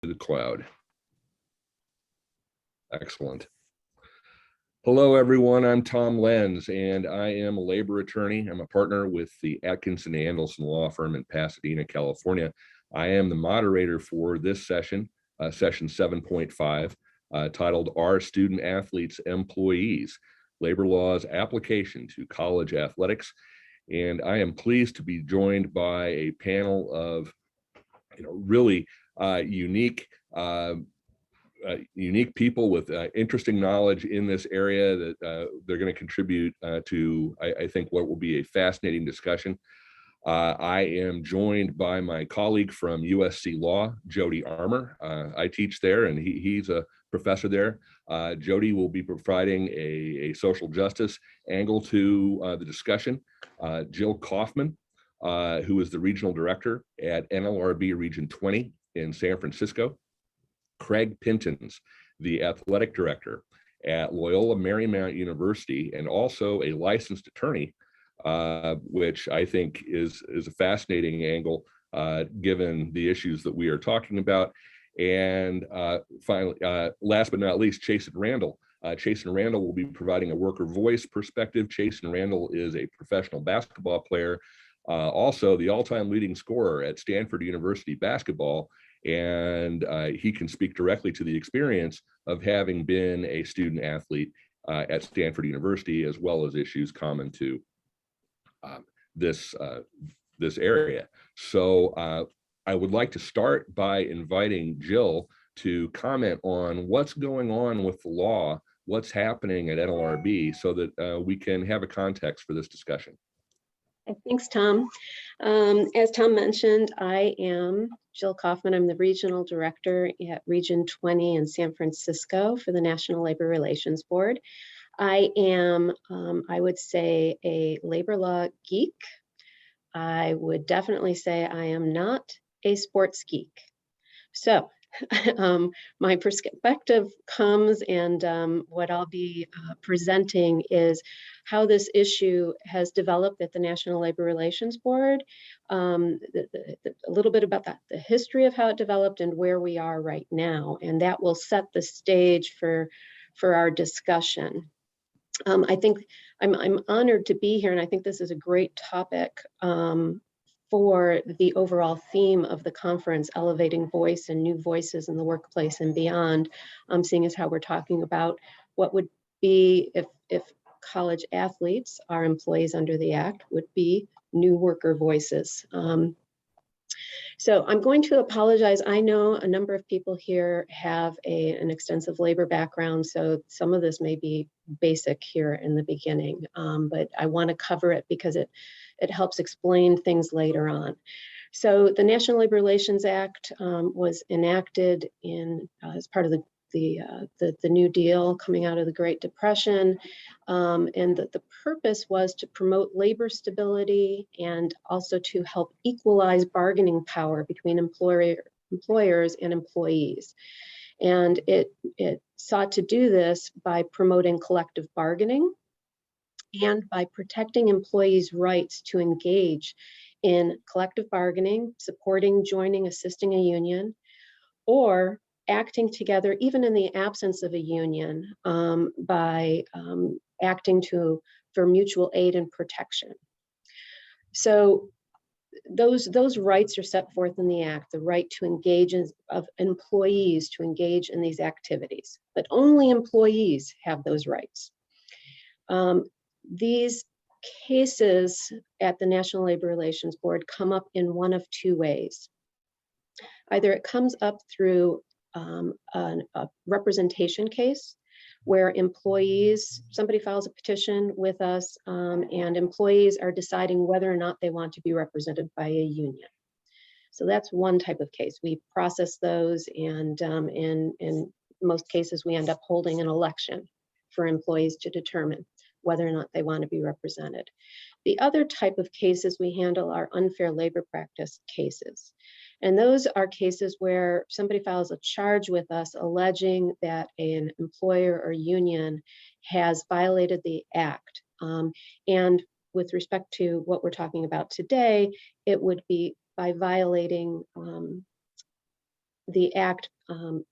the cloud. Excellent. Hello, everyone. I'm Tom Lenz, and I am a labor attorney. I'm a partner with the Atkinson Andelson law firm in Pasadena, California. I am the moderator for this session, session 7.5, titled Are Student Athletes Employees? Labor Law's Application to College Athletics. And I am pleased to be joined by a panel of really unique people with interesting knowledge in this area that they're going to contribute to, I think, what will be a fascinating discussion. I am joined by my colleague from USC Law, Jody Armour. I teach there, and he's a professor there. Jody will be providing a social justice angle to the discussion. Jill Coffman, who is the regional director at NLRB Region 20 in San Francisco. Craig Pintens, the athletic director at Loyola Marymount University, and also a licensed attorney, which I think is a fascinating angle given the issues that we are talking about. And finally, last but not least, Chasson Randle. Chasson Randle will be providing a worker voice perspective. Chasson Randle is a professional basketball player, also the all-time leading scorer at Stanford University basketball, and he can speak directly to the experience of having been a student athlete at Stanford University, as well as issues common to this area. So I would like to start by inviting Jill to comment on what's going on with the law, what's happening at NLRB, so that we can have a context for this discussion. Thanks, Tom. As Tom mentioned, I am Jill Coffman. I'm the regional director at Region 20 in San Francisco for the National Labor Relations Board. I am, I would say, a labor law geek. I would definitely say I am not a sports geek. So my perspective comes, and what I'll be presenting is how this issue has developed at the National Labor Relations Board, a little bit about the history of how it developed and where we are right now, and that will set the stage for our discussion. I think I'm honored to be here, and I think this is a great topic for the overall theme of the conference, elevating voice and new voices in the workplace and beyond, seeing as how we're talking about what would be if college athletes are employees under the Act, would be new worker voices. So I'm going to apologize. I know a number of people here have an extensive labor background, so some of this may be basic here in the beginning, but I want to cover it because it helps explain things later on. So the National Labor Relations Act was enacted as part of the New Deal coming out of the Great Depression, and the purpose was to promote labor stability and also to help equalize bargaining power between employers and employees. And it sought to do this by promoting collective bargaining and by protecting employees' rights to engage in collective bargaining, supporting, joining, assisting a union, or acting together, even in the absence of a union, by acting for mutual aid and protection. So those rights are set forth in the Act, the right to engage of employees to engage in these activities, but only employees have those rights. These cases at the National Labor Relations Board come up in one of two ways. Either it comes up through a representation case where somebody files a petition with us, and employees are deciding whether or not they want to be represented by a union. So that's one type of case. We process those, and in most cases, we end up holding an election for employees to determine whether or not they want to be represented. The other type of cases we handle are unfair labor practice cases. And those are cases where somebody files a charge with us alleging that an employer or union has violated the Act. And with respect to what we're talking about today, it would be by violating the act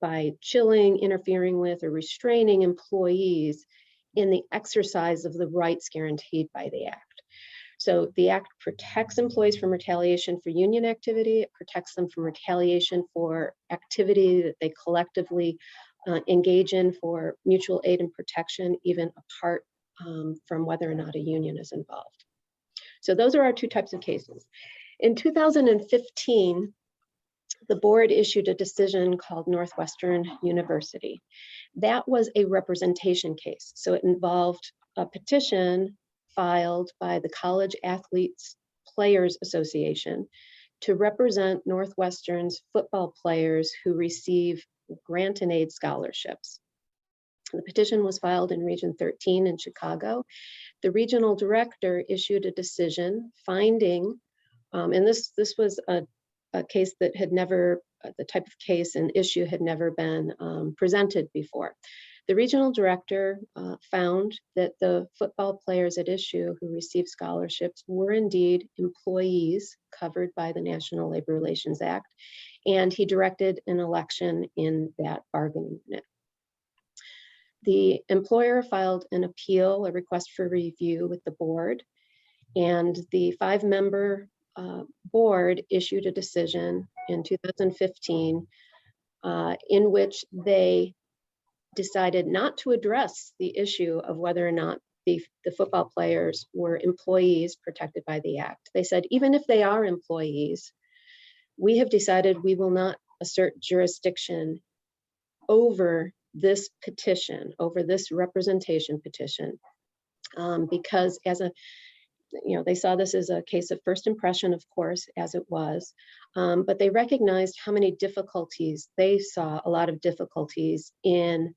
by chilling, interfering with, or restraining employees in the exercise of the rights guaranteed by the act. So the act protects employees from retaliation for union activity. It protects them from retaliation for activity that they collectively engage in for mutual aid and protection, even apart from whether or not a union is involved. So those are our two types of cases. In 2015, the board issued a decision called Northwestern University. That was a representation case. So it involved a petition filed by the College Athletes Players Association to represent Northwestern's football players who receive grant and aid scholarships. The petition was filed in Region 13 in Chicago. The regional director issued a decision finding, and this was a case that had never, the type of case and issue had never been presented before. The regional director found that the football players at issue who received scholarships were indeed employees covered by the National Labor Relations Act, and he directed an election in that bargaining unit. The employer filed an appeal, a request for review with the board, and the 5-member board issued a decision in 2015 in which they decided not to address the issue of whether or not the football players were employees protected by the act. They said, even if they are employees, we have decided we will not assert jurisdiction over this petition, over this representation petition, because as a, they saw this as a case of first impression, of course, as it was, but they recognized how many difficulties, they saw a lot of difficulties in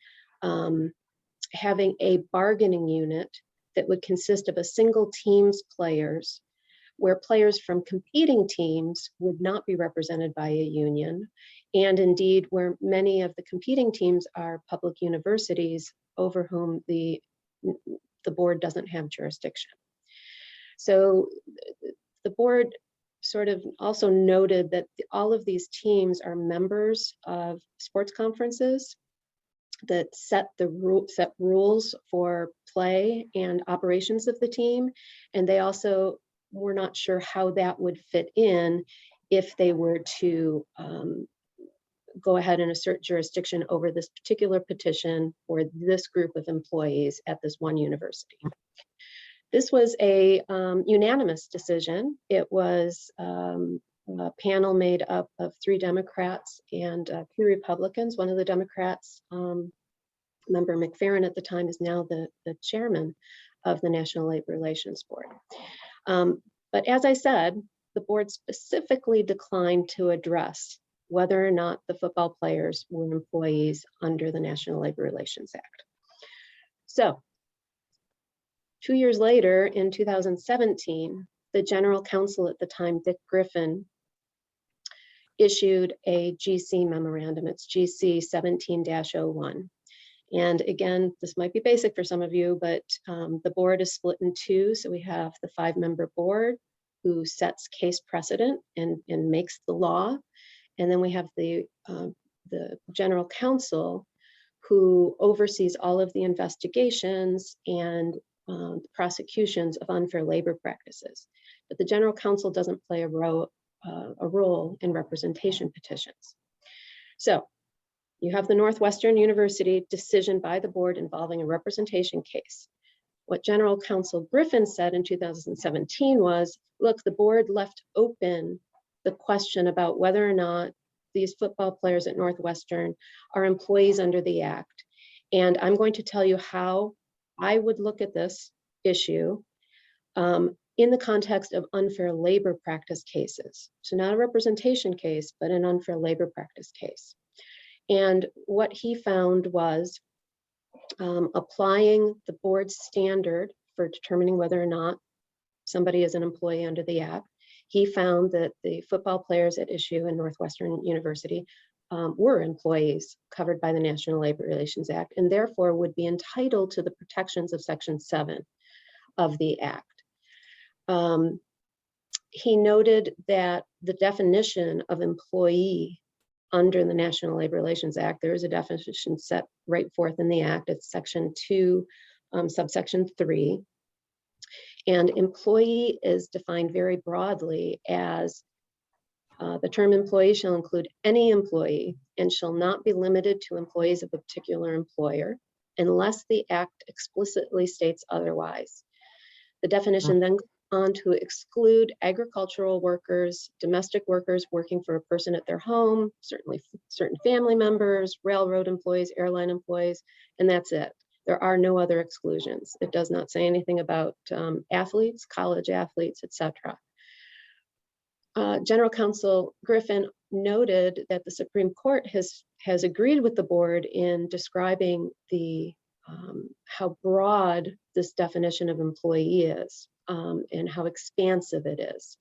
having a bargaining unit that would consist of a single team's players, where players from competing teams would not be represented by a union, and indeed where many of the competing teams are public universities over whom the board doesn't have jurisdiction. So the board sort of also noted that all of these teams are members of sports conferences that set rules for play and operations of the team, and they also were not sure how that would fit in if they were to go ahead and assert jurisdiction over this particular petition for this group of employees at this one university. This was a unanimous decision. It was a panel made up of 3 Democrats and 2 Republicans. One of the Democrats, Member McFerrin at the time, is now the chairman of the National Labor Relations Board. But as I said, the board specifically declined to address whether or not the football players were employees under the National Labor Relations Act. So 2 years later, in 2017, the general counsel at the time, Dick Griffin, issued a GC memorandum. It's GC 17-01. And again, this might be basic for some of you, but the board is split in 2. So we have the 5-member board who sets case precedent and makes the law. And then we have the general counsel who oversees all of the investigations and prosecutions of unfair labor practices. But the general counsel doesn't play a role in representation petitions. So you have the Northwestern University decision by the board involving a representation case. What General Counsel Griffin said in 2017 was, look, the board left open the question about whether or not these football players at Northwestern are employees under the act. And I'm going to tell you how I would look at this issue in the context of unfair labor practice cases. So not a representation case, but an unfair labor practice case. And what he found was applying the board's standard for determining whether or not somebody is an employee under the act. He found that the football players at issue in Northwestern University were employees covered by the National Labor Relations Act, and therefore would be entitled to the protections of Section 7 of the Act. He noted that the definition of employee under the National Labor Relations Act. There is a definition set right forth in the Act. It's section 2, subsection 3. And employee is defined very broadly as the term employee shall include any employee and shall not be limited to employees of a particular employer unless the Act explicitly states otherwise. The definition then goes on to exclude agricultural workers, domestic workers working for a person at their home, certainly certain family members, railroad employees, airline employees, and that's it. There are no other exclusions. It does not say anything about athletes, college athletes, etc. General Counsel Griffin noted that the Supreme Court has agreed with the board in describing the how broad this definition of employee is and how expansive it is.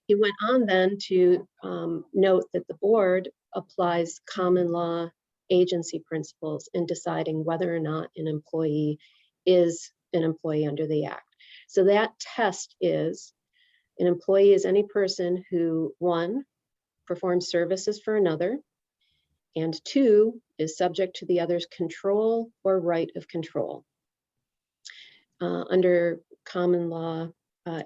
He went on then to note that the board applies common law agency principles in deciding whether or not an employee is an employee under the Act. So that test is an employee is any person who, 1, performs services for another, and 2, is subject to the other's control or right of control. Under common law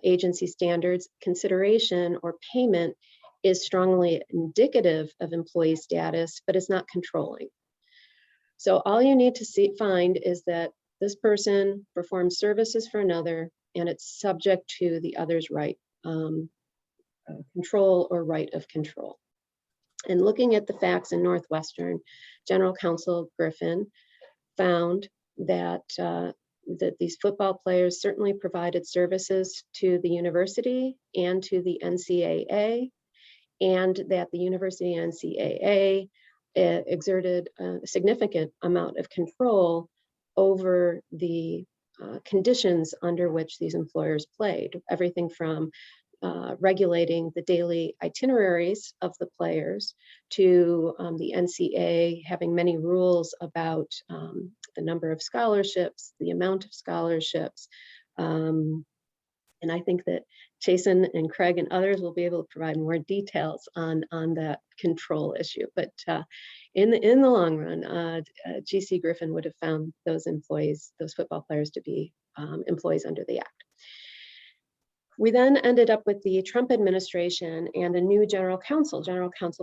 agency standards, consideration or payment is strongly indicative of employee status, but it's not controlling. So all you need to find is that this person performs services for another and it's subject to the other's right, control or right of control. And looking at the facts in Northwestern, General Counsel Griffin found that that these football players certainly provided services to the university and to the NCAA, and that the university and NCAA exerted a significant amount of control over the conditions under which these employers played, everything from regulating the daily itineraries of the players to the NCAA having many rules about the number of scholarships, the amount of scholarships. And I think that Chasson and Craig and others will be able to provide more details on that control issue. But in the long run, GC Griffin would have found those employees, those football players, to be employees under the Act. We then ended up with the Trump administration and a new General Counsel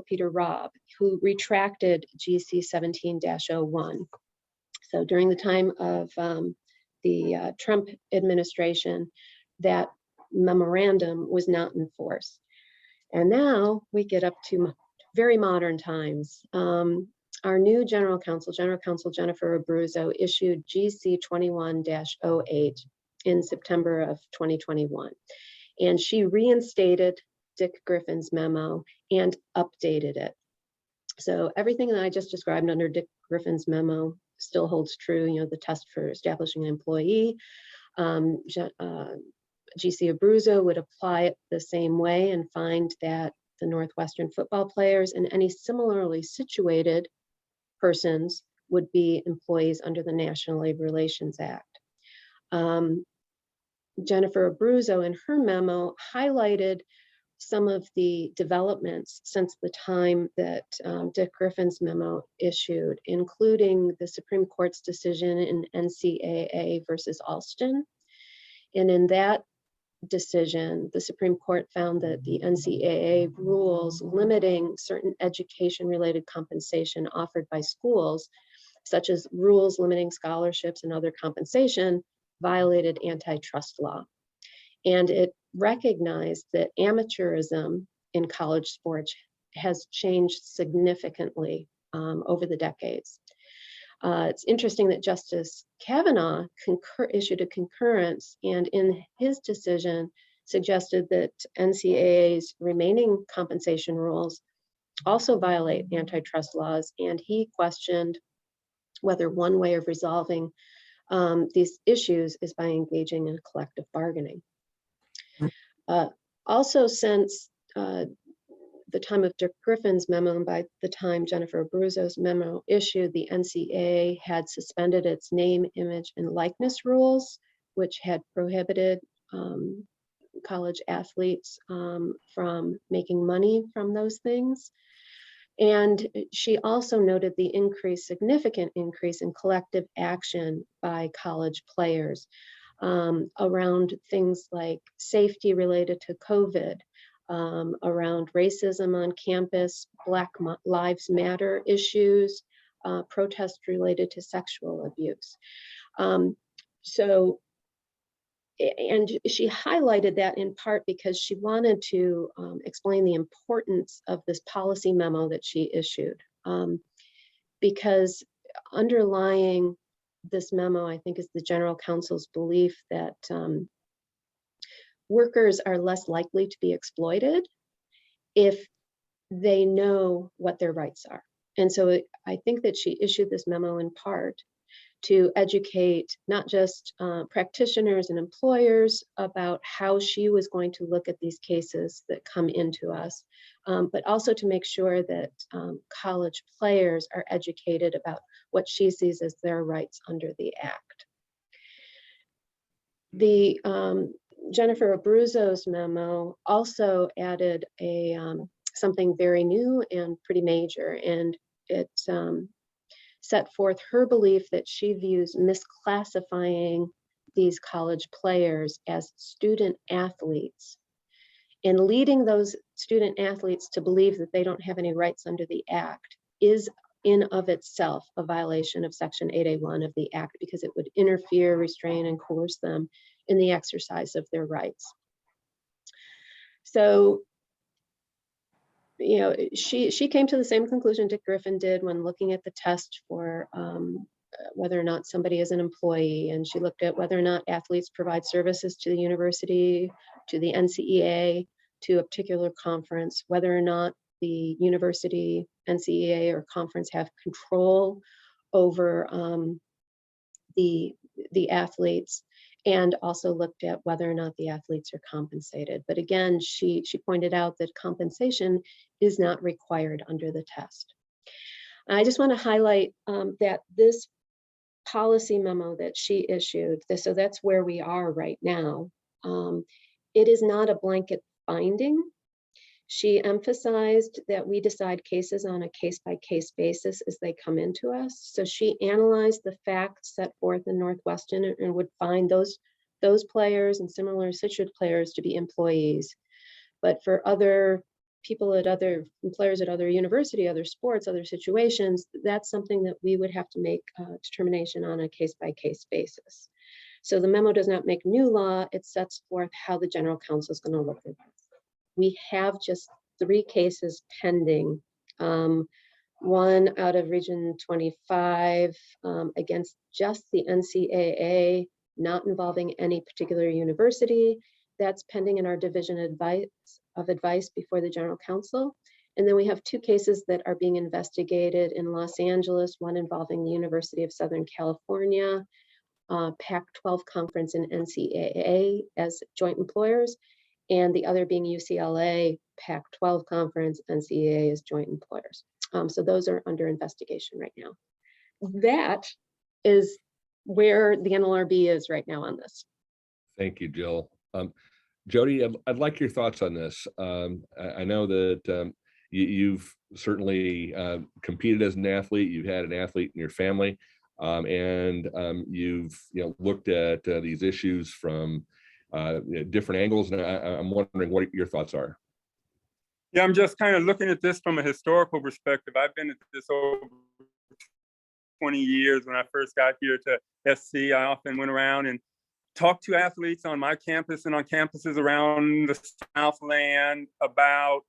Peter Robb, who retracted GC 17-01. So during the time of the Trump administration, that memorandum was not in force. And now we get up to very modern times. Our new General Counsel Jennifer Abruzzo, issued GC 21-08 in September of 2021. And she reinstated Dick Griffin's memo and updated it. So everything that I just described under Dick Griffin's memo still holds true. You know, the test for establishing an employee. GC Abruzzo would apply it the same way and find that the Northwestern football players and any similarly situated persons would be employees under the National Labor Relations Act. Jennifer Abruzzo in her memo highlighted some of the developments since the time that Dick Griffin's memo issued, including the Supreme Court's decision in NCAA versus Alston. And in that decision, the Supreme Court found that the NCAA rules limiting certain education-related compensation offered by schools, such as rules limiting scholarships and other compensation, violated antitrust law. And it recognized that amateurism in college sports has changed significantly over the decades. It's interesting that Justice Kavanaugh issued a concurrence, and in his decision suggested that NCAA's remaining compensation rules also violate antitrust laws, and he questioned whether one way of resolving these issues is by engaging in collective bargaining. Also, since the time of Dick Griffin's memo, and by the time Jennifer Abruzzo's memo issued, the NCAA had suspended its name, image, and likeness rules, which had prohibited college athletes from making money from those things. And she also noted the significant increase in collective action by college players around things like safety related to COVID, around racism on campus, Black Lives Matter issues, protests related to sexual abuse. And she highlighted that in part because she wanted to explain the importance of this policy memo that she issued. Because underlying this memo, I think, is the General Counsel's belief that workers are less likely to be exploited if they know what their rights are. And so I think that she issued this memo in part to educate not just practitioners and employers about how she was going to look at these cases that come into us, but also to make sure that college players are educated about what she sees as their rights under the Act. The Jennifer Abruzzo's memo also added something very new and pretty major, and it set forth her belief that she views misclassifying these college players as student athletes and leading those student athletes to believe that they don't have any rights under the Act is in of itself a violation of Section 8A1 of the Act, because it would interfere, restrain, and coerce them in the exercise of their rights. So, you know, she came to the same conclusion Dick Griffin did when looking at the test for whether or not somebody is an employee, and she looked at whether or not athletes provide services to the university, to the NCEA, to a particular conference, whether or not the university, NCEA, or conference have control over the athletes, and also looked at whether or not the athletes are compensated. But again, she pointed out that compensation is not required under the test. I just want to highlight that this policy memo that she issued, so that's where we are right now, it is not a blanket finding. She emphasized that we decide cases on a case-by-case basis as they come into us. So she analyzed the facts set forth in Northwestern and would find those players and similar situated players to be employees. But for other people at other players at other university, other sports, other situations, that's something that we would have to make a determination on a case-by-case basis. So the memo does not make new law. It sets forth how the General Counsel is going to look at this. We have just 3 cases pending. One out of Region 25 against just the NCAA, not involving any particular university. That's pending in our division of advice before the General Counsel. And then we have 2 cases that are being investigated in Los Angeles, one involving the University of Southern California, Pac-12 conference and NCAA as joint employers, and the other being UCLA, Pac-12 conference, NCAA as joint employers. So those are under investigation right now. That is where the NLRB is right now on this. Thank you, Jill. Jody, I'd like your thoughts on this. I know that you've certainly competed as an athlete. You've had an athlete in your family, and you've looked at these issues from different angles, and I'm wondering what your thoughts are. Yeah, I'm just kind of looking at this from a historical perspective. I've been at this over 20 years. When I first got here to SC, I often went around and talked to athletes on my campus and on campuses around the Southland about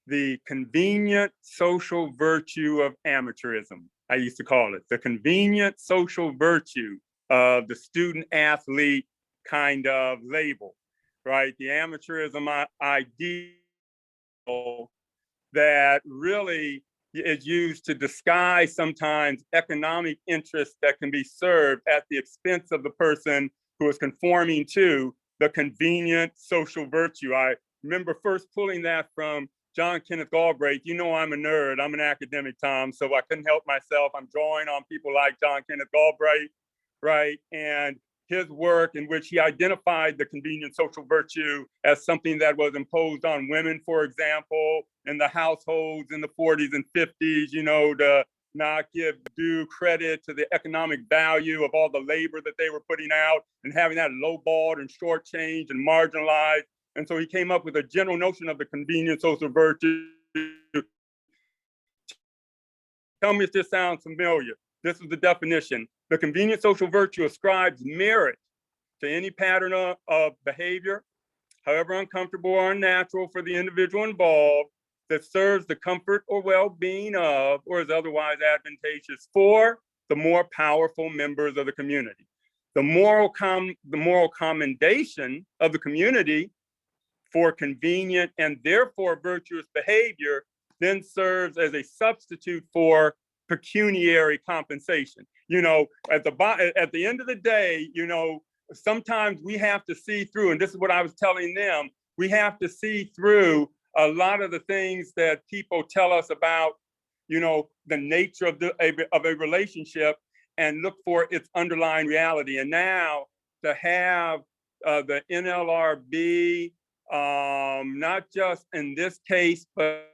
the convenient social virtue of amateurism. I used to call it the convenient social virtue of the student athlete kind of label, right? The amateurism ideal that really is used to disguise sometimes economic interests that can be served at the expense of the person who is conforming to the convenient social virtue. I remember first pulling that from John Kenneth Galbraith. You know I'm a nerd, I'm an academic, Tom, so I couldn't help myself. I'm drawing on people like John Kenneth Galbraith, right? And his work in which he identified the convenient social virtue as something that was imposed on women, for example, in the households in the 40s and 50s, to not give due credit to the economic value of all the labor that they were putting out and having that lowballed and shortchanged and marginalized. And so he came up with a general notion of the convenient social virtue. Tell me if this sounds familiar. This is the definition. The convenient social virtue ascribes merit to any pattern of behavior, however uncomfortable or unnatural for the individual involved, that serves the comfort or well-being of, or is otherwise advantageous for, the more powerful members of the community. The moral commendation of the community for convenient and therefore virtuous behavior then serves as a substitute for pecuniary compensation. At the end of the day, sometimes we have to see through, and this is what I was telling them, we have to see through a lot of the things that people tell us about, the nature of a relationship and look for its underlying reality. And now to have the NLRB, not just in this case, but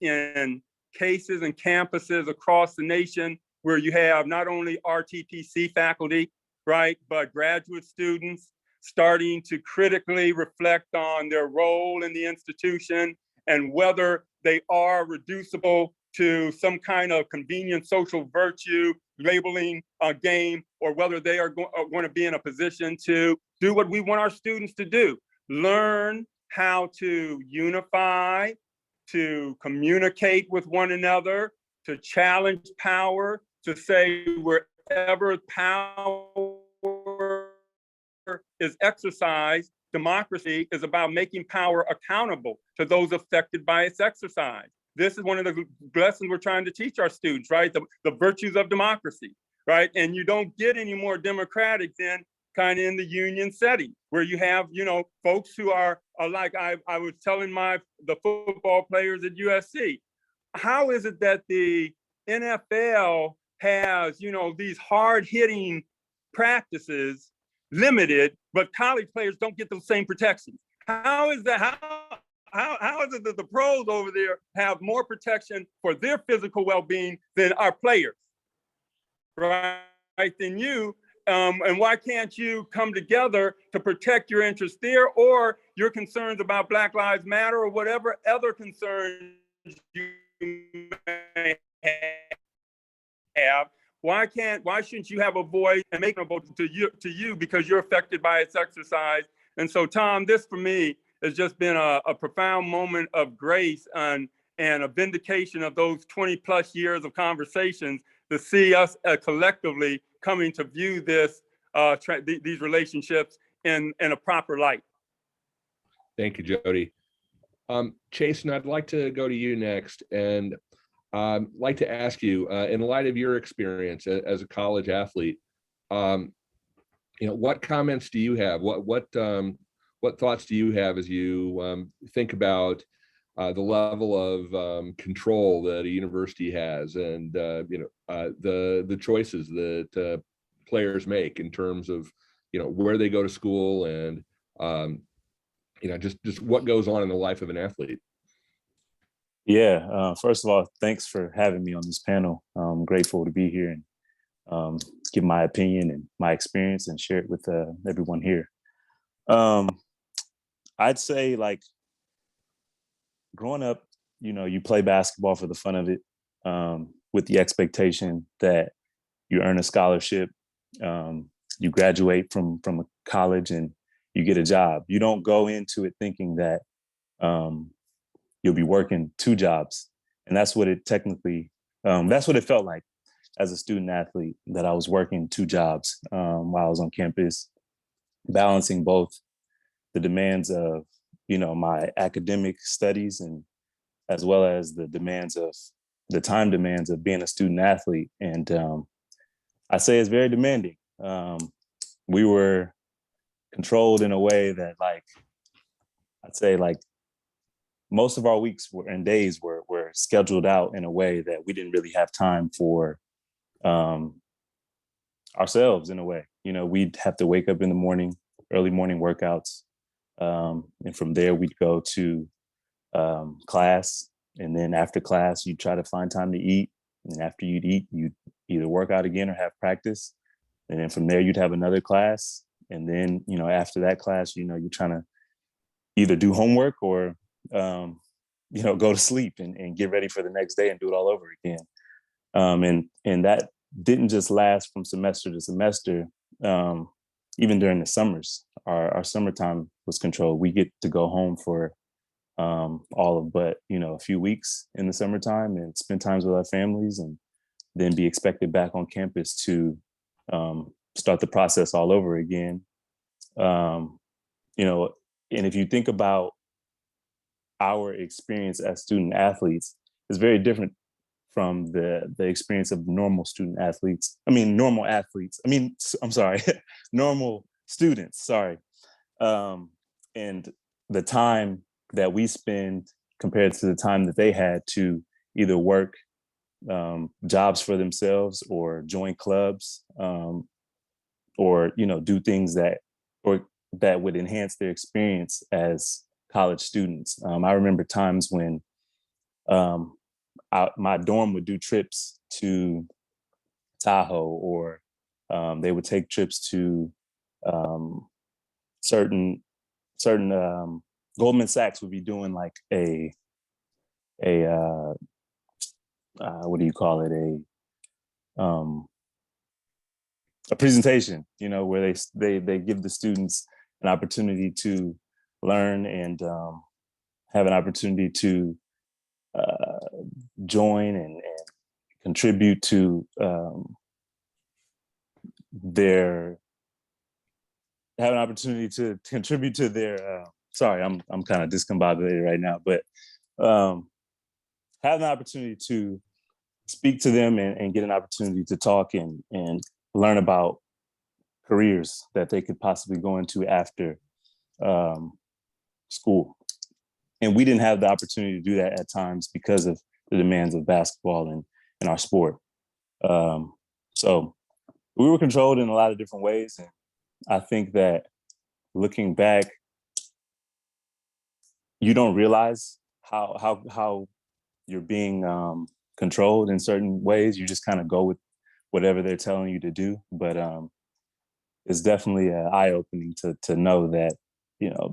in cases and campuses across the nation where you have not only RTPC faculty, right, but graduate students starting to critically reflect on their role in the institution and whether they are reducible to some kind of convenient social virtue labeling a game, or whether they are going to be in a position to do what we want our students to do: learn how to unify, to communicate with one another, to challenge power, to say wherever power is exercised, democracy is about making power accountable to those affected by its exercise. This is one of the lessons we're trying to teach our students, right? The virtues of democracy, right? And you don't get any more democratic than kind of in the union setting, where you have, folks who are like I was telling the football players at USC, how is it that the NFL has, these hard-hitting practices limited, but college players don't get those same protections? How is that? How is it that the pros over there have more protection for their physical well-being than our players, right? Than you? And why can't you come together to protect your interests there, or your concerns about Black Lives Matter, or whatever other concerns you may have? Why shouldn't you have a voice and make a vote to you because you're affected by its exercise? And so, Tom, this for me has just been a profound moment of grace and a vindication of those 20 plus years of conversations, to see us collectively coming to view these relationships in a proper light. Thank you, Jody. Chasson, I'd like to go to you next, and like to ask you, in light of your experience as a college athlete, what comments do you have? What thoughts do you have as you think about the level of control that a university has, and the choices that players make in terms of where they go to school, and just what goes on in the life of an athlete? Yeah, first of all, thanks for having me on this panel. I'm grateful to be here and give my opinion and my experience and share it with everyone here. I'd say, like, growing up, you play basketball for the fun of it, with the expectation that you earn a scholarship, you graduate from a college, and you get a job. You don't go into it thinking that you'll be working two jobs. And that's what it felt like as a student athlete, that I was working two jobs while I was on campus, balancing both the demands of, my academic studies, and as well as the time demands of being a student athlete. And I say it's very demanding. We were controlled in a way that, I'd say, most of our weeks and days were scheduled out in a way that we didn't really have time for ourselves, in a way. we'd have to wake up in the morning, early morning workouts. And from there, we'd go to class. And then after class, you'd try to find time to eat. And after you'd eat, you'd either work out again or have practice. And then from there, you'd have another class. And then, after that class, you're trying to either do homework or, go to sleep and get ready for the next day and do it all over again. And that didn't just last from semester to semester. Even during the summers, our summertime was controlled. We get to go home for all of but a few weeks in the summertime and spend times with our families, and then be expected back on campus to start the process all over again. And if you think about our experience as student athletes, it's very different from the experience of normal athletes. Normal students, sorry. And the time that we spend compared to the time that they had to either work jobs for themselves or join clubs, or do things that would enhance their experience as college students. I remember times when my dorm would do trips to Tahoe, or they would take trips to certain Goldman Sachs would be doing like a what do you call it, a presentation, where they give the students an opportunity to learn and have an opportunity to join and contribute to their sorry, I'm kind of discombobulated right now, but have an opportunity to speak to them and get an opportunity to talk and learn about careers that they could possibly go into after school. And we didn't have the opportunity to do that at times because of the demands of basketball and our sport. So we were controlled in a lot of different ways. And I think that looking back, you don't realize how you're being controlled in certain ways. You just kind of go with whatever they're telling you to do. But it's definitely eye-opening to know that,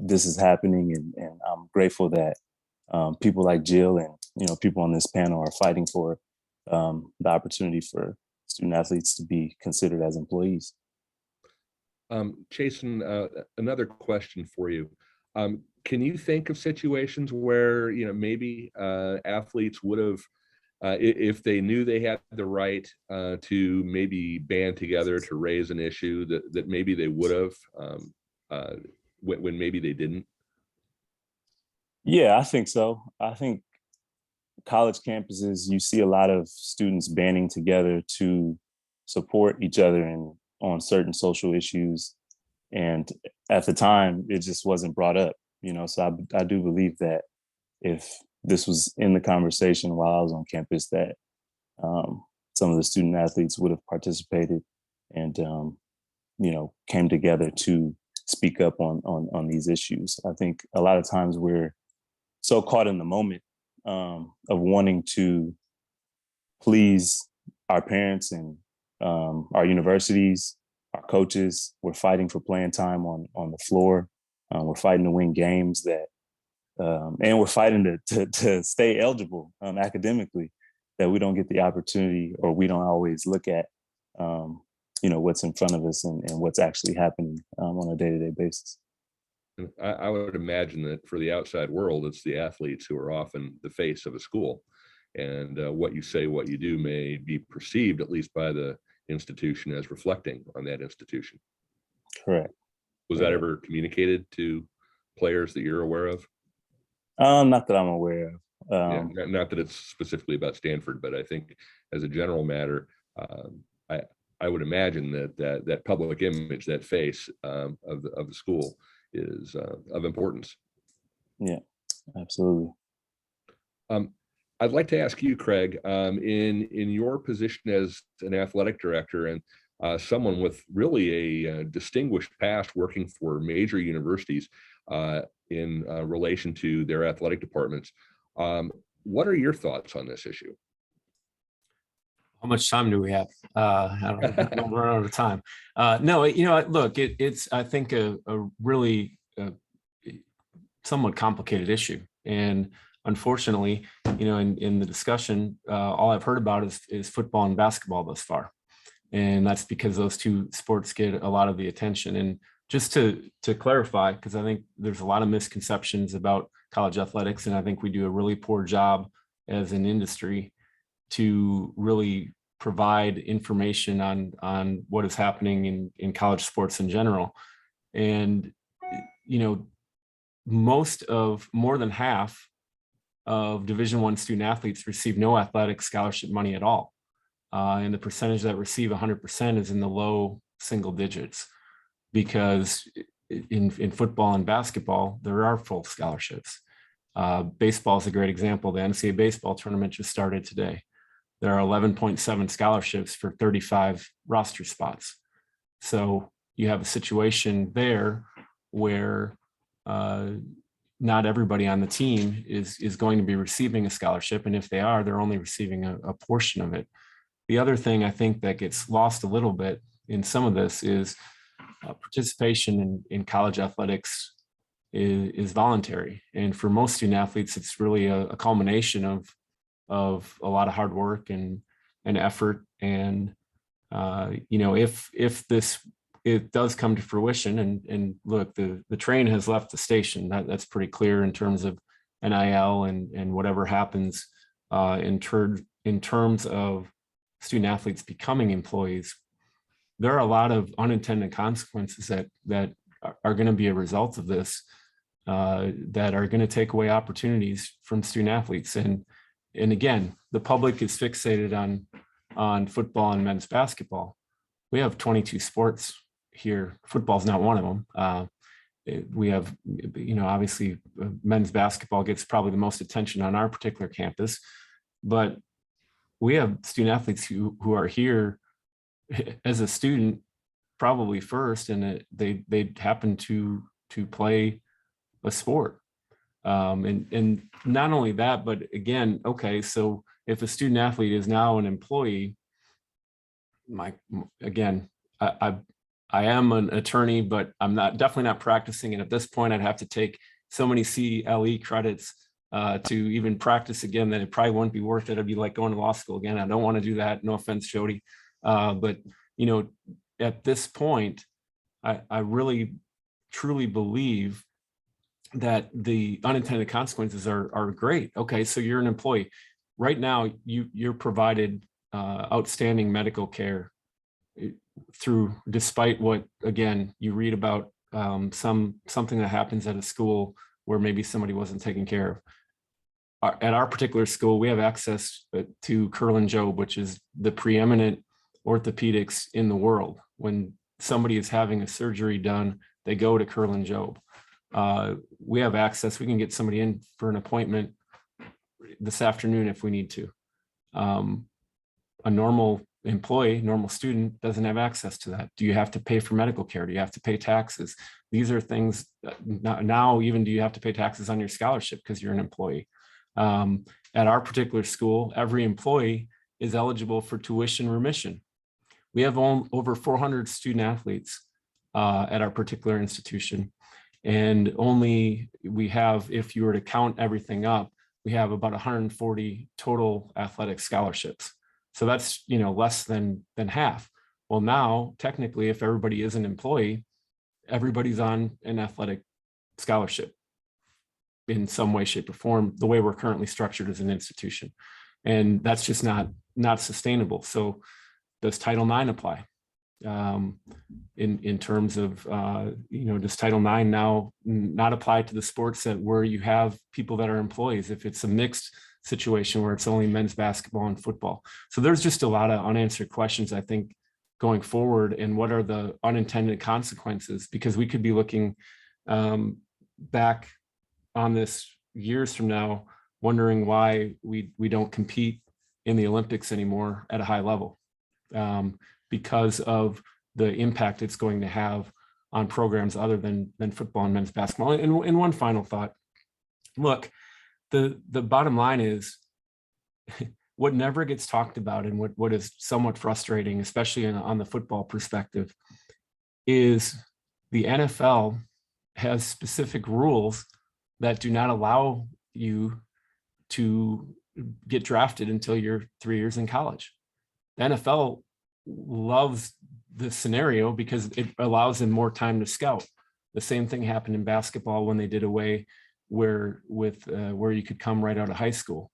this is happening. And I'm grateful that people like Jill and, people on this panel are fighting for the opportunity for student athletes to be considered as employees. Chasson, another question for you. Can you think of situations where, maybe athletes would have, if they knew they had the right to maybe band together to raise an issue that maybe they would have when maybe they didn't? Yeah, I think so. I think college campuses, you see a lot of students banding together to support each other on certain social issues. And at the time, it just wasn't brought up, so I do believe that if this was in the conversation while I was on campus, that some of the student athletes would have participated and, came together to speak up on these issues. I think a lot of times we're so caught in the moment of wanting to please our parents and our universities, our coaches. We're fighting for playing time on the floor. We're fighting to win games and we're fighting to stay eligible academically, that we don't get the opportunity, or we don't always look at, what's in front of us and what's actually happening on a day-to-day basis. I would imagine that for the outside world, it's the athletes who are often the face of a school, and what you say, what you do may be perceived, at least by the institution, as reflecting on that institution. Correct. Was that ever communicated to players that you're aware of? Not that I'm aware of. Yeah, not that it's specifically about Stanford, but I think as a general matter, I would imagine that public image, that face of the school, is of importance. Yeah, absolutely. I'd like to ask you, Craig, in your position as an athletic director, and someone with really a distinguished past working for major universities in relation to their athletic departments. What are your thoughts on this issue? How much time do we have? I don't run out of time. No, look, it's, I think, a really somewhat complicated issue. And unfortunately, in the discussion, all I've heard about is football and basketball thus far. And that's because those two sports get a lot of the attention. And just to clarify, because I think there's a lot of misconceptions about college athletics, and I think we do a really poor job as an industry to really provide information on what is happening in college sports in general. And, more than half of Division I student athletes receive no athletic scholarship money at all. And the percentage that receive 100% is in the low single digits, because in football and basketball, there are full scholarships. Baseball is a great example. The NCAA baseball tournament just started today. There are 11.7 scholarships for 35 roster spots. So you have a situation there where not everybody on the team is going to be receiving a scholarship. And if they are, they're only receiving a portion of it. The other thing I think that gets lost a little bit in some of this is participation in college athletics is voluntary. And for most student athletes, it's really a culmination of a lot of hard work and effort. And, if it does come to fruition, and look, the train has left the station, that's pretty clear in terms of NIL and whatever happens in terms of student athletes becoming employees. There are a lot of unintended consequences that are going to be a result of this, that are going to take away opportunities from student athletes. And again, the public is fixated on football and men's basketball. We have 22 sports here. Football is not one of them. We have, obviously men's basketball gets probably the most attention on our particular campus, but we have student athletes who are here as a student, probably first, and they happen to play a sport. And not only that, but again, okay, so if a student athlete is now an employee, I am an attorney, but I'm definitely not practicing. And at this point, I'd have to take so many CLE credits to even practice again that it probably wouldn't be worth it. It'd be like going to law school again. I don't want to do that. No offense, Jody. But at this point, I really truly believe that the unintended consequences are great. Okay, so you're an employee. Right now, you're provided outstanding medical care despite what, again, you read about something that happens at a school where maybe somebody wasn't taken care of. At our particular school, we have access to Curlin Jobe, which is the preeminent orthopedics in the world. When somebody is having a surgery done, they go to Curlin Jobe. We have access. We can get somebody in for an appointment this afternoon if we need to. A normal employee, normal student doesn't have access to that. Do you have to pay for medical care? Do you have to pay taxes? These are things now, even do you have to pay taxes on your scholarship because you're an employee? At our particular school, every employee is eligible for tuition remission. We have over 400 student athletes at our particular institution. And we have, if you were to count everything up, we have about 140 total athletic scholarships. So that's, less than half. Well, now, technically, if everybody is an employee, everybody's on an athletic scholarship in some way, shape, or form, the way we're currently structured as an institution. And that's just not sustainable. So does Title IX apply? In terms of, does Title IX now not apply to the sports where you have people that are employees, if it's a mixed situation where it's only men's basketball and football? So there's just a lot of unanswered questions, I think, going forward. And what are the unintended consequences? Because we could be looking back on this years from now, wondering why we don't compete in the Olympics anymore at a high level. because of the impact it's going to have on programs other than football and men's basketball. And one final thought, look, the bottom line is what never gets talked about, and what is somewhat frustrating, especially on the football perspective, is the NFL has specific rules that do not allow you to get drafted until you're 3 years in college. The NFL loves this scenario because it allows them more time to scout. The same thing happened in basketball when they did away where you could come right out of high school.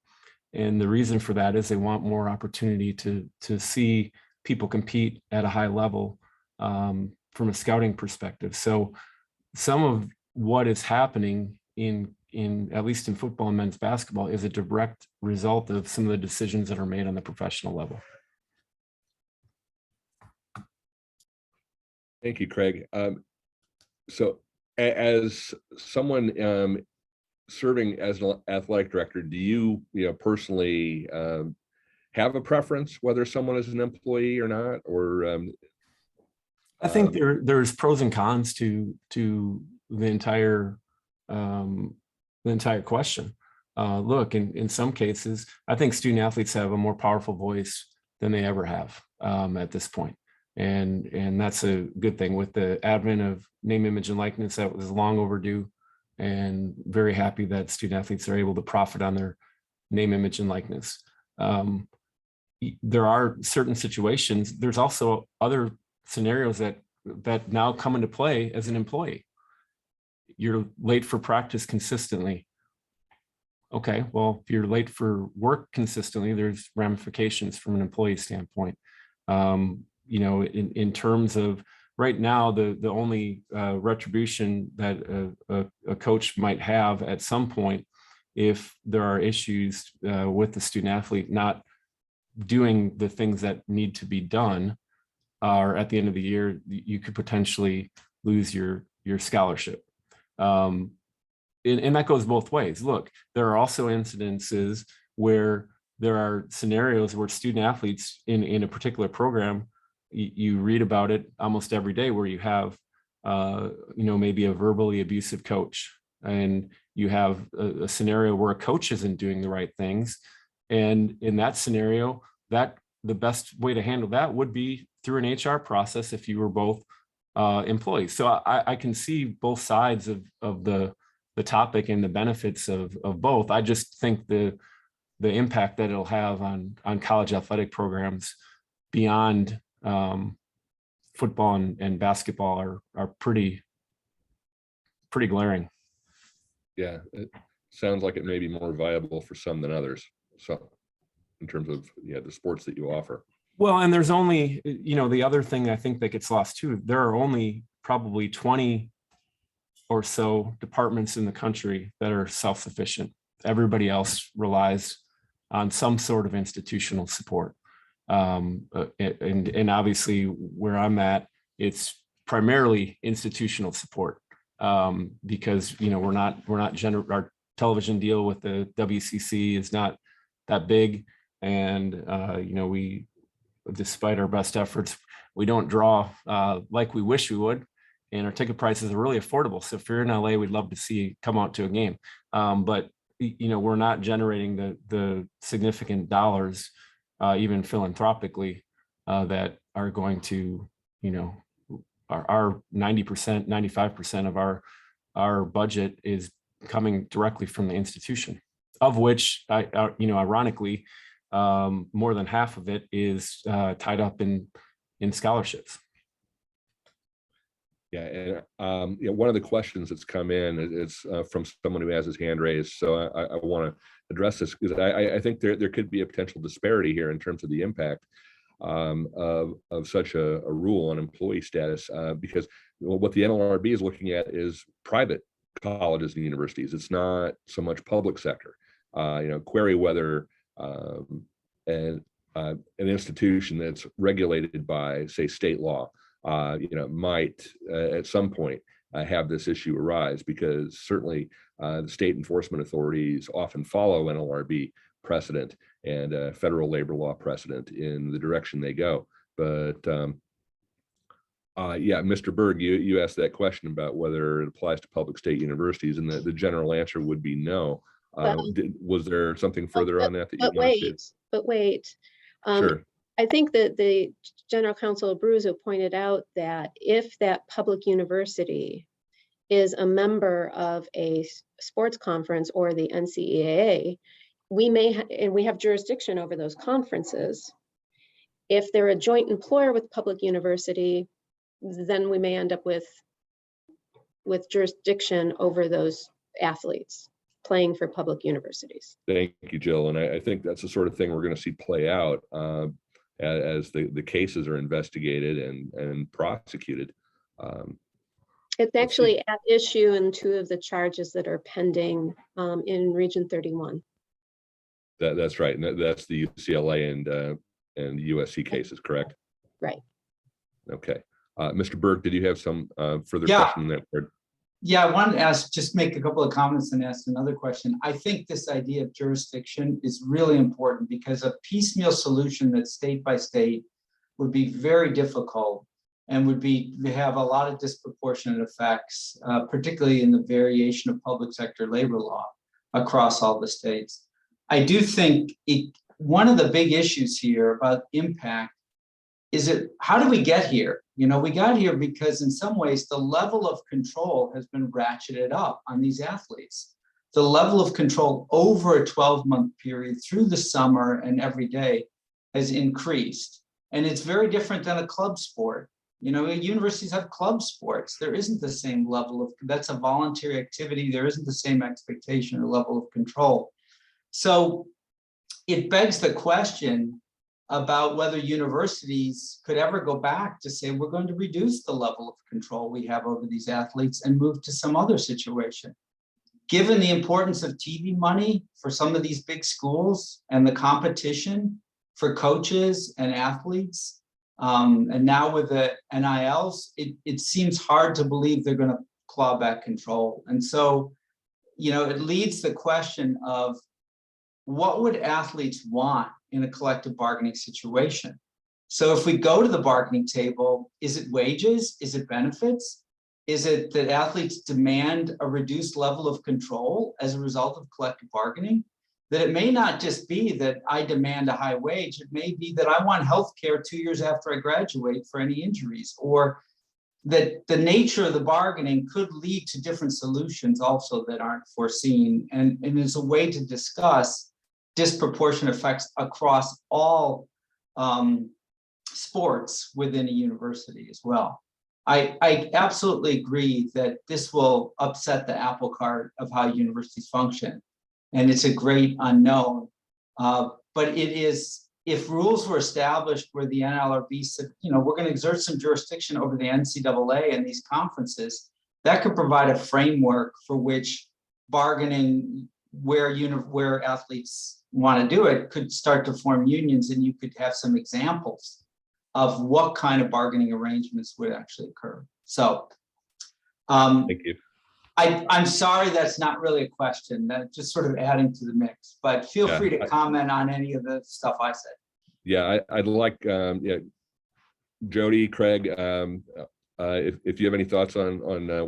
And the reason for that is they want more opportunity to see people compete at a high level from a scouting perspective. So some of what is happening in at least in football and men's basketball is a direct result of some of the decisions that are made on the professional level. Thank you, Craig. So as someone serving as an athletic director, do you personally have a preference whether someone is an employee or not? Or I think there's pros and cons to the entire question. Look, in some cases, I think student athletes have a more powerful voice than they ever have at this point. And that's a good thing. With the advent of name, image, and likeness, that was long overdue, and very happy that student athletes are able to profit on their name, image, and likeness. There are certain situations. There's also other scenarios that now come into play as an employee. You're late for practice consistently. Okay, well, if you're late for work consistently, there's ramifications from an employee standpoint. In terms of right now, the only retribution that a coach might have at some point, if there are issues with the student athlete not doing the things that need to be done, are at the end of the year, you could potentially lose your scholarship. And that goes both ways. Look, there are also incidences where there are scenarios where student athletes in a particular program, you read about it almost every day, where you have, maybe a verbally abusive coach, and you have a scenario where a coach isn't doing the right things. And in that scenario, that the best way to handle that would be through an HR process if you were both employees. So I can see both sides of the topic and the benefits of both. I just think the impact that it'll have on college athletic programs beyond football and basketball are pretty glaring. Yeah, it sounds like it may be more viable for some than others. So in terms of the sports that you offer. Well, and there's only, the other thing I think that gets lost too, there are only probably 20 or so departments in the country that are self-sufficient. Everybody else relies on some sort of institutional support. And obviously where I'm at, it's primarily institutional support because, our television deal with the WCC is not that big. And, we, despite our best efforts, we don't draw like we wish we would. And our ticket prices are really affordable. So if you're in LA, we'd love to see you come out to a game. But, we're not generating the significant dollars, even philanthropically, that are going to, our 90%, 95% of our budget is coming directly from the institution, of which, ironically, more than half of it is tied up in scholarships. Yeah, and one of the questions that's come in is from someone who has his hand raised. So I want to address this because I think there could be a potential disparity here in terms of the impact of such a rule on employee status, because what the NLRB is looking at is private colleges and universities. It's not so much public sector. Query whether an institution that's regulated by, say, state law, might at some point have this issue arise, because certainly the state enforcement authorities often follow NLRB precedent and federal labor law precedent in the direction they go. But yeah, Mr. Berg, you asked that question about whether it applies to public state universities, and the general answer would be no. Was there something further on that you wanted to? But wait. Sure. I think that the General Counsel Abruzzo pointed out that if that public university is a member of a sports conference or the NCAA, and we have jurisdiction over those conferences. If they're a joint employer with public university, then we may end up with jurisdiction over those athletes playing for public universities. Thank you, Jill. And I think that's the sort of thing we're going to see play out as the cases are investigated and prosecuted. It's actually at issue in 2 of the charges that are pending in Region 31. That's right. And that's the UCLA and the USC cases, correct? Right. Okay. Mr. Berg, did you have some further question in that regard? Yeah, I wanted to just make a couple of comments and ask another question. I think this idea of jurisdiction is really important because a piecemeal solution that's state by state would be very difficult and would have a lot of disproportionate effects, particularly in the variation of public sector labor law across all the states. I do think one of the big issues here about impact is how do we get here? We got here because in some ways the level of control has been ratcheted up on these athletes. The level of control over a 12-month period through the summer and every day has increased. And it's very different than a club sport. Universities have club sports. There isn't the same level that's a voluntary activity. There isn't the same expectation or level of control. So it begs the question about whether universities could ever go back to say, we're going to reduce the level of control we have over these athletes and move to some other situation. Given the importance of TV money for some of these big schools and the competition for coaches and athletes, and now with the NILs, it seems hard to believe they're going to claw back control. And so, it leads the question of what would athletes want in a collective bargaining situation? So if we go to the bargaining table, is it wages? Is it benefits? Is it that athletes demand a reduced level of control as a result of collective bargaining? That it may not just be that I demand a high wage, it may be that I want health care 2 years after I graduate for any injuries, or that the nature of the bargaining could lead to different solutions also that aren't foreseen. And is a way to discuss disproportionate effects across all sports within a university as well. I absolutely agree that this will upset the apple cart of how universities function. And it's a great unknown. But it is, if rules were established where the NLRB said, we're going to exert some jurisdiction over the NCAA and these conferences, that could provide a framework for which bargaining where athletes want to do it could start to form unions, and you could have some examples of what kind of bargaining arrangements would actually occur. So thank you. I'm sorry that's not really a question, that's just sort of adding to the mix, but feel free to comment on any of the stuff I said. Yeah, I'd like, Jody, Craig, if you have any thoughts on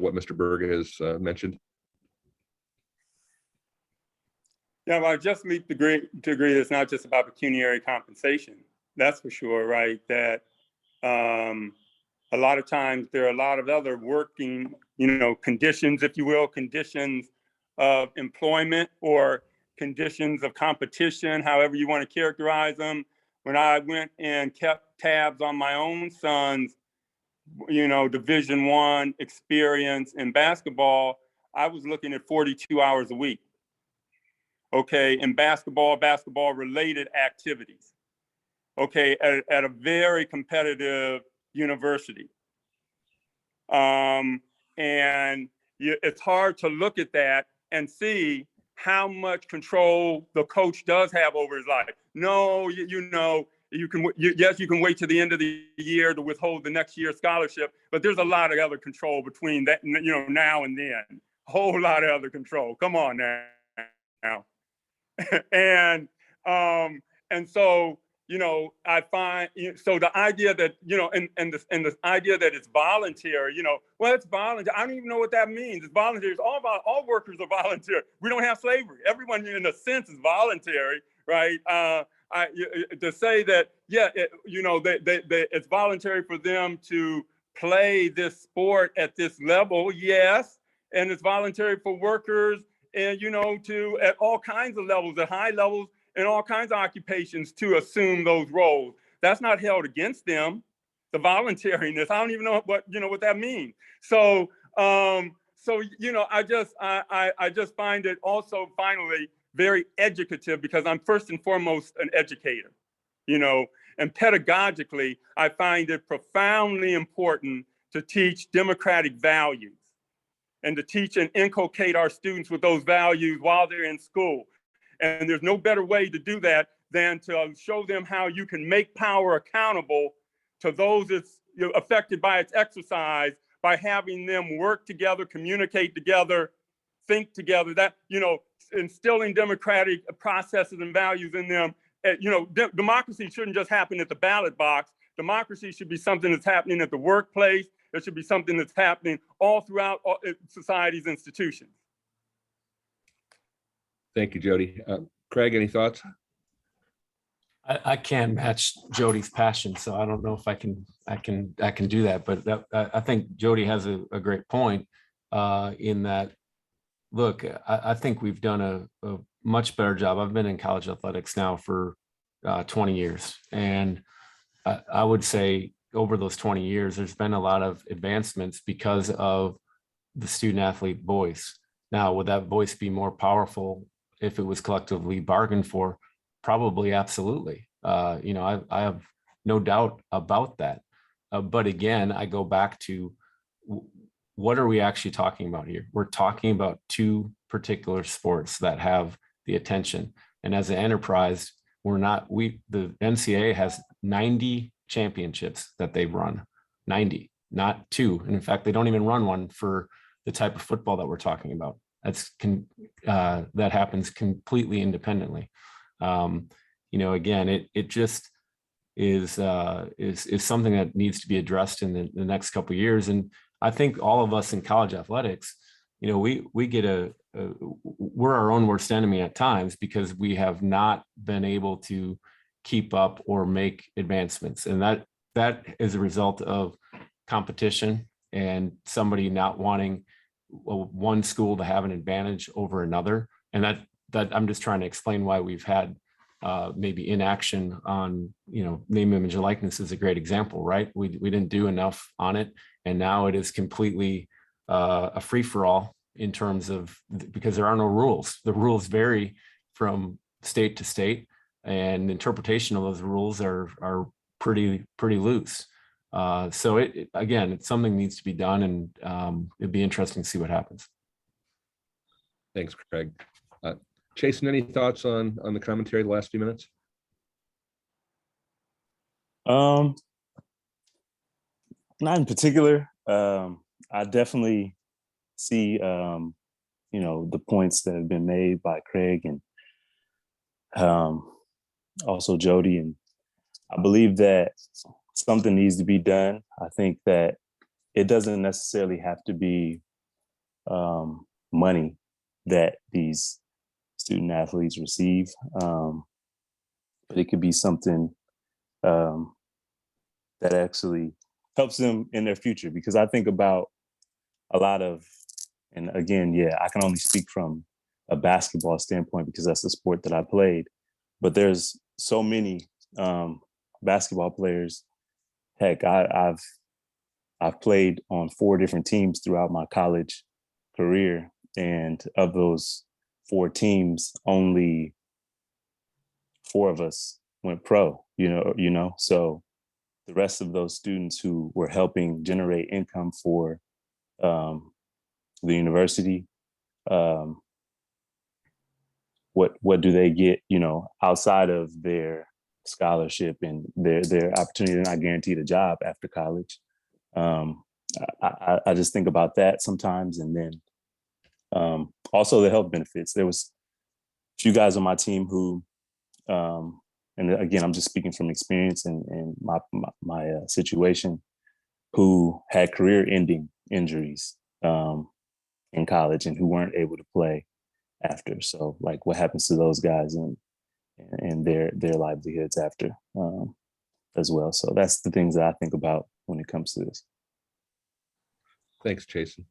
what Mr. Berg has mentioned. Yeah, well, I just need to agree it's not just about pecuniary compensation. That's for sure, right? That a lot of times there are a lot of other working, conditions, if you will, conditions of employment or conditions of competition, however you want to characterize them. When I went and kept tabs on my own son's, Division I experience in basketball, I was looking at 42 hours a week. Okay, in basketball related activities. Okay, at a very competitive university. And it's hard to look at that and see how much control the coach does have over his life. No, you can wait to the end of the year to withhold the next year's scholarship, but there's a lot of other control between that, now and then. A whole lot of other control. Come on now. And so I find, so the idea that, and the idea that it's voluntary, well, it's voluntary. I don't even know what that means. It's voluntary. It's all workers are voluntary. We don't have slavery. Everyone in a sense is voluntary, right? To say that, yeah, it's voluntary for them to play this sport at this level, yes. And it's voluntary for workers and, to at all kinds of levels, at high levels, in all kinds of occupations to assume those roles. That's not held against them. The voluntariness, I don't even know what that means. So, I just find it also finally very educative because I'm first and foremost an educator, and pedagogically, I find it profoundly important to teach democratic values and to teach and inculcate our students with those values while they're in school. And there's no better way to do that than to show them how you can make power accountable to those that's affected by its exercise by having them work together, communicate together, think together, that, instilling democratic processes and values in them. Democracy shouldn't just happen at the ballot box. Democracy should be something that's happening at the workplace. It should be something that's happening all throughout society's institutions. Thank you, Jody. Craig, any thoughts? I can't match Jody's passion, so I don't know if I can do that. But I think Jody has a great point in that. Look, I think we've done a much better job. I've been in college athletics now for 20 years, and I would say over those 20 years, there's been a lot of advancements because of the student athlete voice. Now, would that voice be more powerful if it was collectively bargained for? Probably, absolutely. I have no doubt about that. But again, I go back to what are we actually talking about here? We're talking about two particular sports that have the attention. And as an enterprise, the NCAA has 90 championships that they've run, 90, not two. And in fact, they don't even run one for the type of football that we're talking about. That happens completely independently. Again, it just is something that needs to be addressed in the next couple of years. And I think all of us in college athletics, we get we're our own worst enemy at times because we have not been able to keep up or make advancements. And that is a result of competition and somebody not wanting one school to have an advantage over another. And that I'm just trying to explain why we've had maybe inaction on, name, image, and likeness is a great example, right? We didn't do enough on it. And now it is completely a free-for-all in terms of, because there are no rules. The rules vary from state to state, and interpretation of those rules are pretty loose. So again, it's something needs to be done, and it'd be interesting to see what happens. Thanks, Craig. Chasson, any thoughts on the commentary the last few minutes? Not in particular. I definitely see, the points that have been made by Craig and also Jody. And I believe that something needs to be done. I think that it doesn't necessarily have to be money that these student athletes receive, but it could be something that actually helps them in their future. Because I think about a lot of, and again, I can only speak from a basketball standpoint because that's the sport that I played, but there's so many basketball players. Heck, I've played on 4 different teams throughout my college career, and of those 4 teams, only 4 of us went pro, so the rest of those students who were helping generate income for the university, what do they get, outside of their scholarship and their opportunity? They're not guaranteed a job after college. I just think about that sometimes. And then also the health benefits. There was a few guys on my team who and again, I'm just speaking from experience and my situation, who had career-ending injuries in college and who weren't able to play after. So, like, what happens to those guys and their livelihoods after as well. So that's the things that I think about when it comes to this. Thanks, Chasson.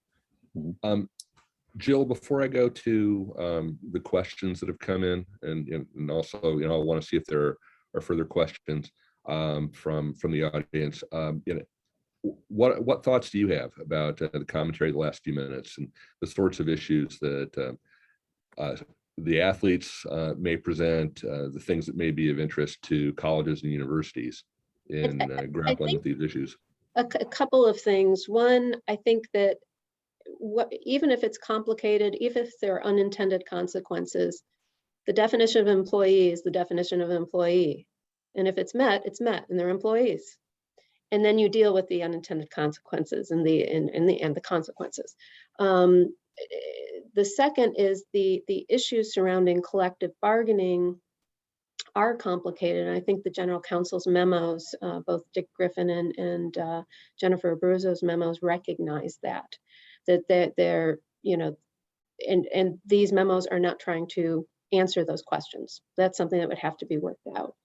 Jill, before I go to the questions that have come in, and also, I want to see if there are further questions from the audience. What thoughts do you have about the commentary the last few minutes and the sorts of issues that the athletes may present, the things that may be of interest to colleges and universities in grappling with these issues? A couple of things. One, I think that even if it's complicated, even if there are unintended consequences, the definition of employee is the definition of employee. And if it's met, and they're employees. And then you deal with the unintended consequences and the consequences. The second is the issues surrounding collective bargaining are complicated. And I think the General Counsel's memos, both Dick Griffin and Jennifer Abruzzo's memos, recognize that they're, and these memos are not trying to answer those questions. That's something that would have to be worked out.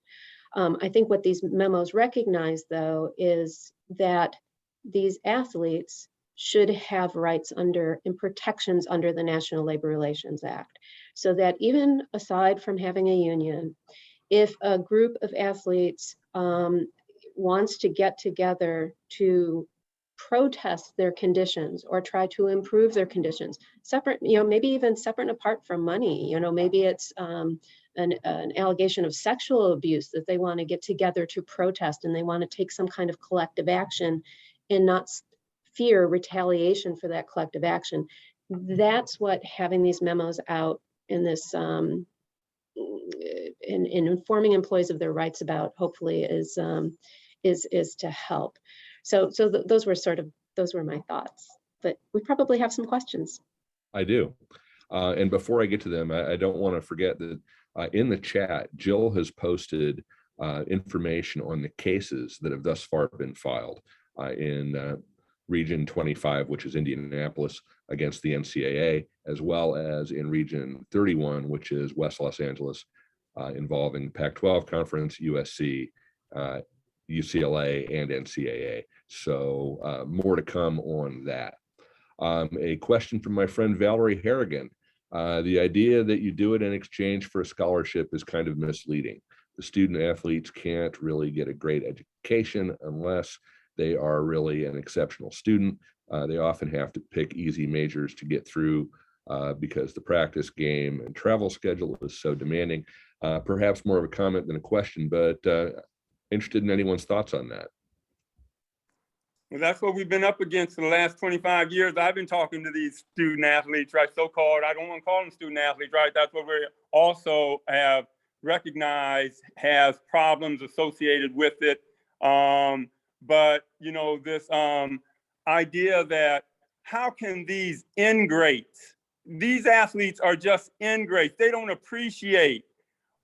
I think what these memos recognize, though, is that these athletes should have rights under and protections under the National Labor Relations Act, so that even aside from having a union, if a group of athletes wants to get together to protest their conditions or try to improve their conditions, separate, maybe even separate and apart from money, maybe it's an allegation of sexual abuse that they want to get together to protest, and they want to take some kind of collective action and not fear retaliation for that collective action. That's what having these memos out in this in informing employees of their rights about, hopefully, is to help. So those were my thoughts, but we probably have some questions. I do. And before I get to them, I don't want to forget that in the chat, Jill has posted information on the cases that have thus far been filed in Region 25, which is Indianapolis, against the NCAA, as well as in Region 31, which is West Los Angeles, involving Pac-12 Conference, USC, UCLA, and NCAA. So more to come on that. A question from my friend Valerie Harrigan. The idea that you do it in exchange for a scholarship is kind of misleading. The student athletes can't really get a great education unless they are really an exceptional student. They often have to pick easy majors to get through because the practice, game, and travel schedule is so demanding. Perhaps more of a comment than a question, but interested in anyone's thoughts on that. Well, that's what we've been up against for the last 25 years. I've been talking to these student athletes, right? So-called, I don't want to call them student athletes, right? That's what we also have recognized has problems associated with it. But, this idea that how can these ingrates, these athletes are just ingrates. They don't appreciate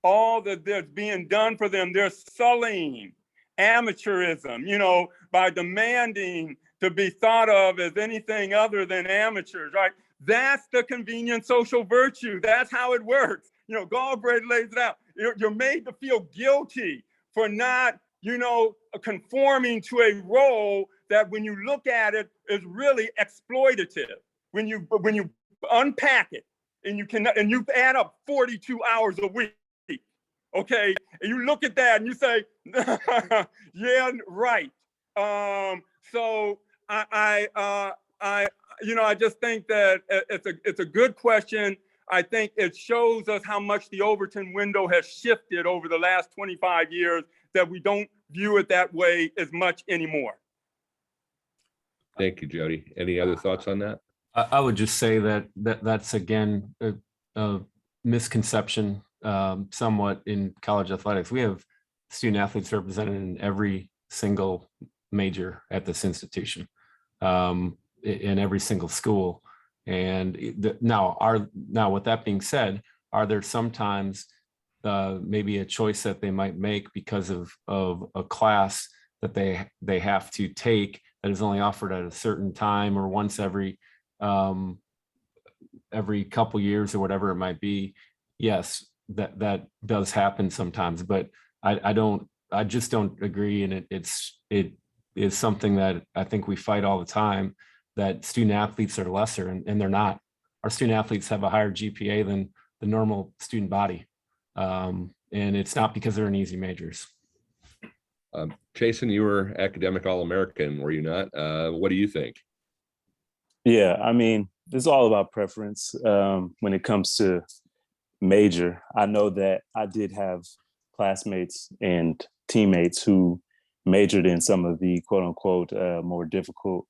all that that's being done for them. They're sullying amateurism, by demanding to be thought of as anything other than amateurs, right? That's the convenient social virtue. That's how it works. Galbraith lays it out. You're made to feel guilty for not, conforming to a role that, when you look at it, is really exploitative. When you unpack it and you add up 42 hours a week, okay, and you look at that and you say, yeah, right. So I just think that it's a good question. I think it shows us how much the Overton window has shifted over the last 25 years, that we don't view it that way as much anymore. Thank you, Jody. Any other thoughts on that? I would just say that's again a misconception somewhat in college athletics. We have student athletes represented in every single major at this institution, in every single school. And now with that being said, are there sometimes maybe a choice that they might make because of a class that they have to take that is only offered at a certain time or once every couple years or whatever it might be. Yes, that does happen sometimes, but I just don't agree. And it is something that I think we fight all the time, that student athletes are lesser, and they're not. Our student athletes have a higher GPA than the normal student body. And it's not because they're in easy majors. Chasson, you were academic All-American, were you not? What do you think? Yeah, I mean, it's all about preference when it comes to major. I know that I did have classmates and teammates who majored in some of the quote unquote more difficult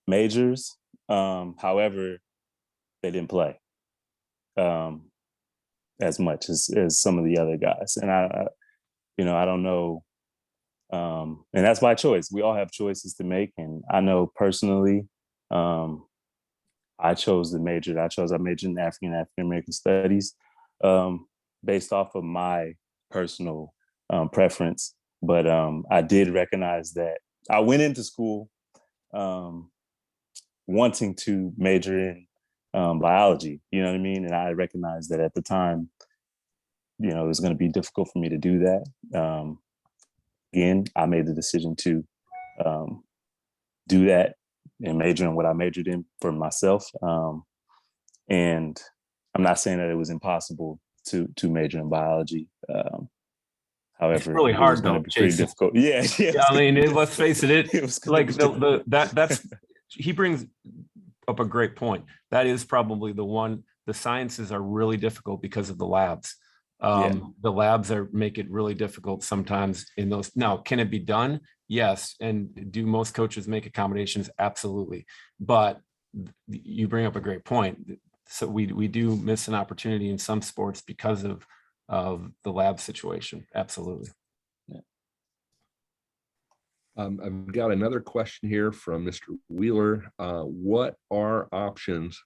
majors. However, they didn't play as much as some of the other guys. And I don't know. And that's by choice. We all have choices to make. And I know personally, I chose I majored in African American studies based off of my personal preference. But I did recognize that I went into school wanting to major in biology, you know what I mean? And I recognized that at the time, it was going to be difficult for me to do that. Again, I made the decision to do that and major in what I majored in for myself. And I'm not saying that it was impossible to major in biology. However, it's really hard though. Pretty difficult. Yeah. I mean, let's face it. It was like that's he brings up a great point. That is probably the one. The sciences are really difficult because of the labs. The labs make it really difficult sometimes in those. Now, can it be done? Yes. And do most coaches make accommodations? Absolutely. But you bring up a great point. So we do miss an opportunity in some sports because of the lab situation. Absolutely. Yeah. I've got another question here from Mr. Wheeler. What are options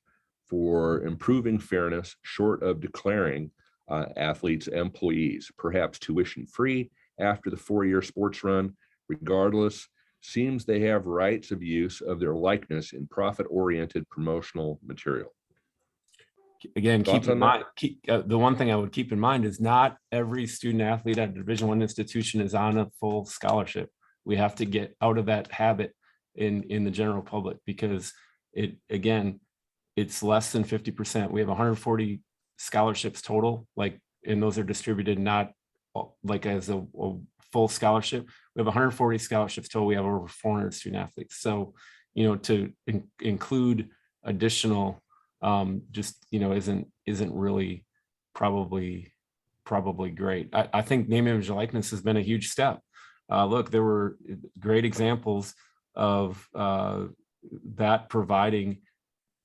for improving fairness short of declaring athletes employees, perhaps tuition free after the 4-year sports run? Regardless, seems they have rights of use of their likeness in profit-oriented promotional material. Again, keep in mind, the one thing I would keep in mind is not every student athlete at a Division I institution is on a full scholarship. We have to get out of that habit in the general public, because it's less than 50%. We have 140 scholarships total, and those are distributed not like as a full scholarship. We have 140 scholarships total. We have over 400 student athletes. So, to include additional isn't really probably great. I think name, image, and likeness has been a huge step. Look, there were great examples of that providing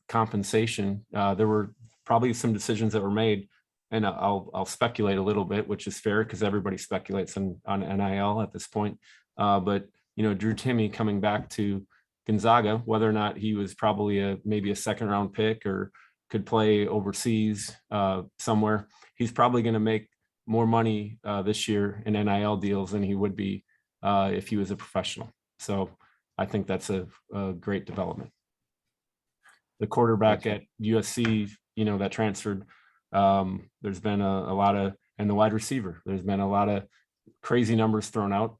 compensation. There were probably some decisions that were made, and I'll speculate a little bit, which is fair because everybody speculates on NIL at this point. But Drew Timme coming back to Gonzaga, whether or not he was probably maybe a second round pick or could play overseas somewhere, he's probably going to make more money this year in NIL deals than he would be if he was a professional. So I think that's a great development. The quarterback at USC, that transferred, there's been a lot of, and the wide receiver, there's been a lot of crazy numbers thrown out.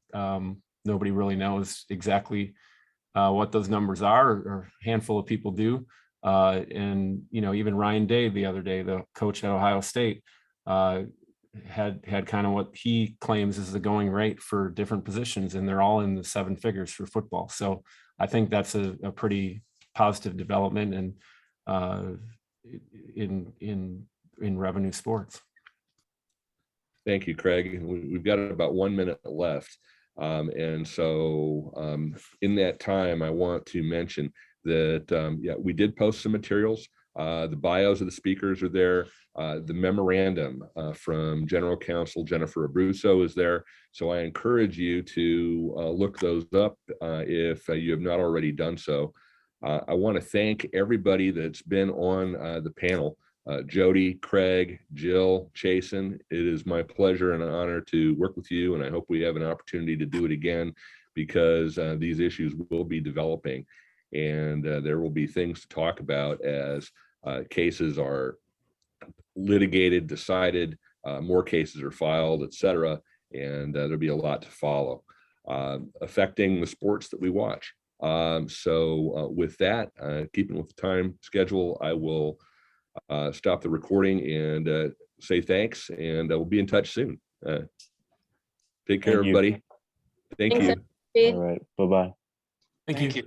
Nobody really knows exactly what those numbers are, or a handful of people do. And even Ryan Day the other day, the coach at Ohio State, had kind of what he claims is the going rate for different positions, and they're all in the 7 figures for football. So I think that's a pretty positive development and in revenue sports. Thank you, Craig. We've got about 1 minute left. And so in that time, I want to mention that, we did post some materials. The bios of the speakers are there. The memorandum from General Counsel Jennifer Abruzzo is there. So I encourage you to look those up if you have not already done so. I want to thank everybody that's been on the panel. Jody, Craig, Jill, Chasson, it is my pleasure and an honor to work with you, and I hope we have an opportunity to do it again, because these issues will be developing, and there will be things to talk about as cases are litigated, decided, more cases are filed, etc., and there'll be a lot to follow affecting the sports that we watch. So with that, keeping with the time schedule, I will stop the recording and say thanks, and we'll be in touch soon. Take care, Thank you. everybody. Thank Thanks, you. everybody. All right. Bye-bye. Thank you.